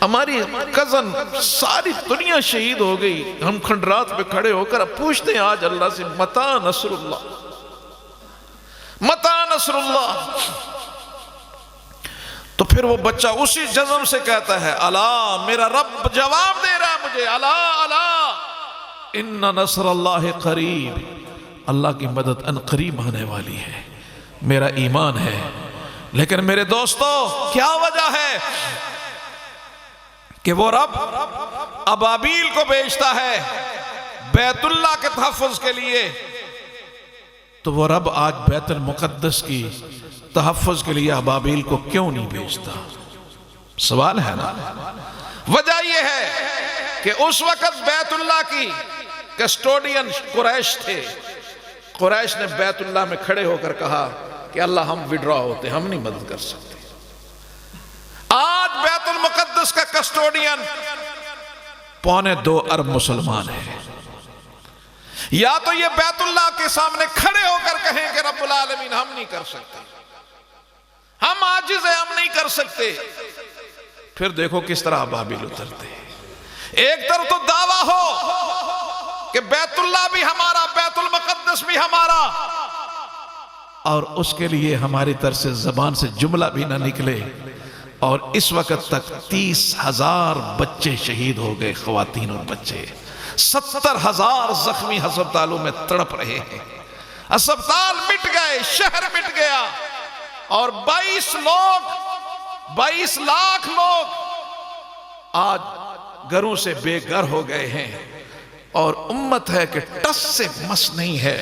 ہماری کزن ساری دنیا شہید ہو گئی۔ ہم کھنڈرات پہ کھڑے ہو کر اب پوچھتے ہیں آج اللہ سے متی نصر اللہ، متی نصر اللہ۔ تو پھر وہ بچہ اسی جزم سے کہتا ہے الا، میرا رب جواب دے رہا ہے مجھے، الا الا ان نصر اللہ قریب، اللہ کی مدد ان قریب آنے والی ہے، میرا ایمان ہے۔ لیکن میرے دوستو کیا وجہ ہے کہ وہ رب ابابیل کو بھیجتا ہے بیت اللہ کے تحفظ کے لیے، تو وہ رب آج بیت المقدس کی تحفظ کے لیے ابابیل کو کیوں نہیں بھیجتا؟ سوال ہے نا۔ وجہ یہ ہے کہ اس وقت بیت اللہ کی کسٹوڈین قریش تھے، قریش نے بیت اللہ میں کھڑے ہو کر کہا کہ اللہ ہم وڈرا ہوتے، ہم نہیں مدد کر سکتے۔ آج بیت المقدس کا کسٹوڈین 2.25 ارب مسلمان ہیں۔ یا تو یہ بیت اللہ کے سامنے کھڑے ہو کر کہیں کہ رب العالمین ہم نہیں کر سکتے، ہم عاجز ہیں، ہم نہیں کر سکتے۔ پھر دیکھو کس طرح ابابیل اترتے ہیں۔ ایک طرف تو دعویٰ ہو کہ بیت اللہ بھی ہمارا، بیت المقدس بھی ہمارا، اور اس کے لیے ہماری طرف سے زبان سے جملہ بھی نہ نکلے، اور اس وقت تک 30,000 بچے شہید ہو گئے، خواتین اور بچے، 70,000 زخمی ہسپتالوں میں تڑپ رہے ہیں، ہسپتال مٹ گئے، شہر مٹ گیا، اور 22 لاکھ لوگ آج گھروں سے بے گھر ہو گئے ہیں، اور امت ہے کہ ٹس سے مس نہیں ہے،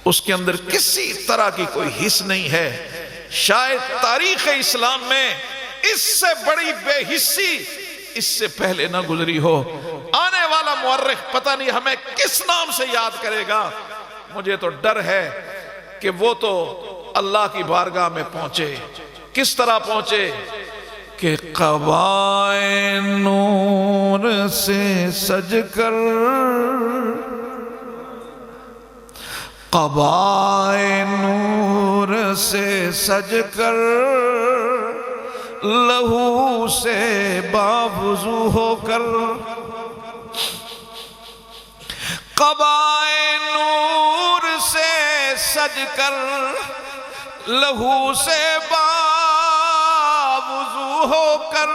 اس کے اندر کسی طرح کی کوئی حص نہیں ہے۔ شاید تاریخ اسلام میں اس سے بڑی بے حسی اس سے پہلے نہ گزری ہو۔ آنے والا مورخ پتہ نہیں ہمیں کس نام سے یاد کرے گا، مجھے تو ڈر ہے کہ وہ تو اللہ کی بارگاہ میں پہنچے، کس طرح پہنچے کہ قبائے نور سے سج کر، قبائے نور سے سج کر، لہو سے باوضو ہو کر، قبائے نور سے سج کر، لہو سے باوضو ہو کر،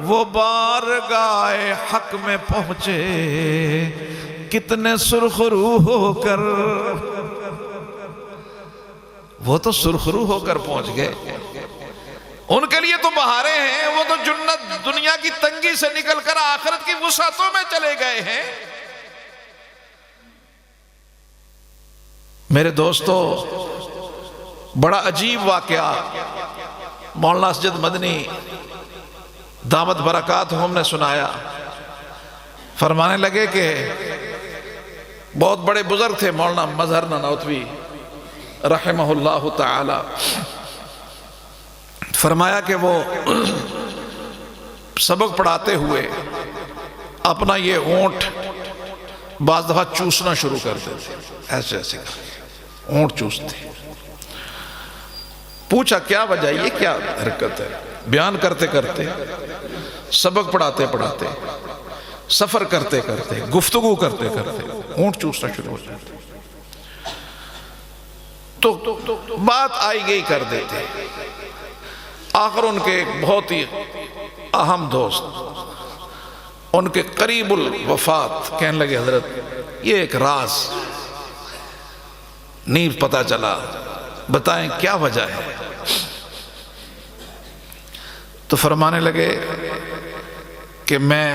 وہ بارگاہ حق میں پہنچے کتنے سرخرو ہو کر۔ وہ تو سرخرو ہو کر پہنچ گئے، ان کے لیے تو بہاریں ہیں، وہ تو جنت دنیا کی تنگی سے نکل کر آخرت کی وسعتوں میں چلے گئے ہیں۔ میرے دوستو بڑا عجیب واقعہ مولانا اسجد مدنی دامت برکاتہم نے سنایا۔ فرمانے لگے کہ بہت بڑے بزرگ تھے مولانا مظہر نانوتوی رحمہ اللہ تعالی، فرمایا کہ وہ سبق پڑھاتے ہوئے اپنا یہ اونٹ بعض دفعہ چوسنا شروع کرتے تھے، ایسے ایسے اونٹ چوستے۔ پوچھا کیا وجہ، یہ کیا حرکت ہے؟ بیان کرتے کرتے، سبق پڑھاتے پڑھاتے، سفر کرتے کرتے، گفتگو کرتے کرتے اونٹ چوسنا شروع ہو جاتے، تو بات آئی گئی کر دیتے۔ آخر ان کے ایک بہت ہی اہم دوست ان کے قریب الوفات کہنے لگے حضرت یہ ایک راز نہیں پتا چلا، بتائیں کیا وجہ ہے؟ تو فرمانے لگے کہ میں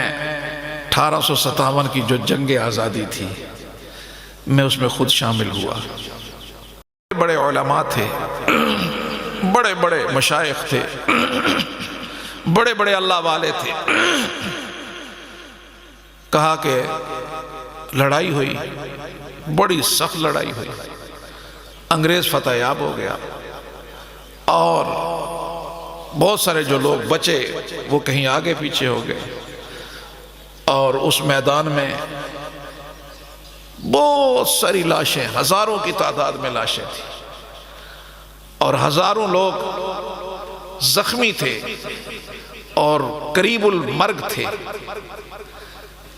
1857 کی جو جنگ آزادی تھی میں اس میں خود شامل ہوا، بڑے علماء تھے، بڑے بڑے مشائخ تھے، بڑے بڑے اللہ والے تھے، کہا کہ لڑائی ہوئی، بڑی سخت لڑائی ہوئی، انگریز فتح یاب ہو گیا اور بہت سارے جو لوگ بچے وہ کہیں آگے پیچھے ہو گئے، اور اس میدان میں بہت ساری لاشیں، ہزاروں کی تعداد میں لاشیں تھیں اور ہزاروں لوگ زخمی تھے اور قریب المرگ تھے۔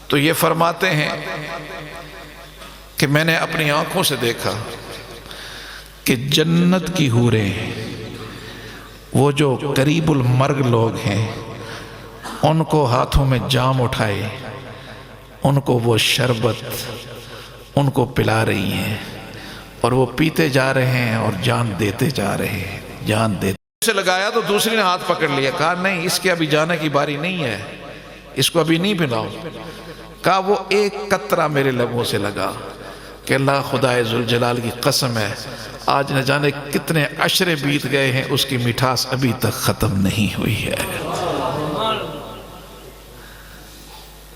تو یہ فرماتے ہیں کہ میں نے اپنی آنکھوں سے دیکھا کہ جنت کی حوریں، وہ جو قریب المرگ لوگ ہیں، ان کو ہاتھوں میں جام اٹھائے، ان کو وہ شربت ان کو پلا رہی ہیں اور وہ پیتے جا رہے ہیں اور جان دیتے جا رہے ہیں، جان دیتے سے لگایا تو دوسری نے ہاتھ پکڑ لیا، کہا نہیں اس کے ابھی جانے کی باری نہیں ہے، اس کو ابھی نہیں پلاؤ۔ کہا وہ ایک قطرہ میرے لبوں سے لگا کہ اللہ خدائے ذوالجلال کی قسم ہے آج نہ جانے کتنے عشرے بیت گئے ہیں، اس کی مٹھاس ابھی تک ختم نہیں ہوئی ہے۔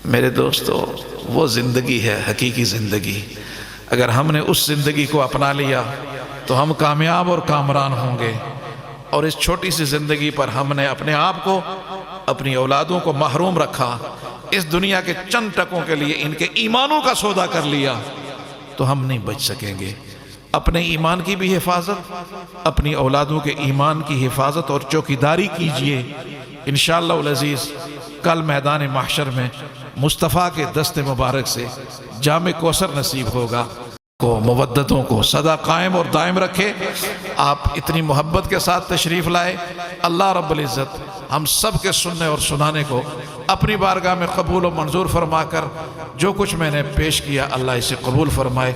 میرے دوستو وہ زندگی ہے حقیقی زندگی، اگر ہم نے اس زندگی کو اپنا لیا تو ہم کامیاب اور کامران ہوں گے، اور اس چھوٹی سی زندگی پر ہم نے اپنے آپ کو اپنی اولادوں کو محروم رکھا، اس دنیا کے چند ٹکوں کے لیے ان کے ایمانوں کا سودا کر لیا تو ہم نہیں بچ سکیں گے۔ اپنے ایمان کی بھی حفاظت، اپنی اولادوں کے ایمان کی حفاظت اور چوکیداری کیجئے، انشاءاللہ العزیز کل میدان محشر میں مصطفیٰ کے دست مبارک سے جام کوثر نصیب ہوگا۔ کو مودتوں کو سدا قائم اور دائم رکھے۔ آپ اتنی محبت کے ساتھ تشریف لائے، اللہ رب العزت ہم سب کے سننے اور سنانے کو اپنی بارگاہ میں قبول و منظور فرما کر جو کچھ میں نے پیش کیا اللہ اسے قبول فرمائے۔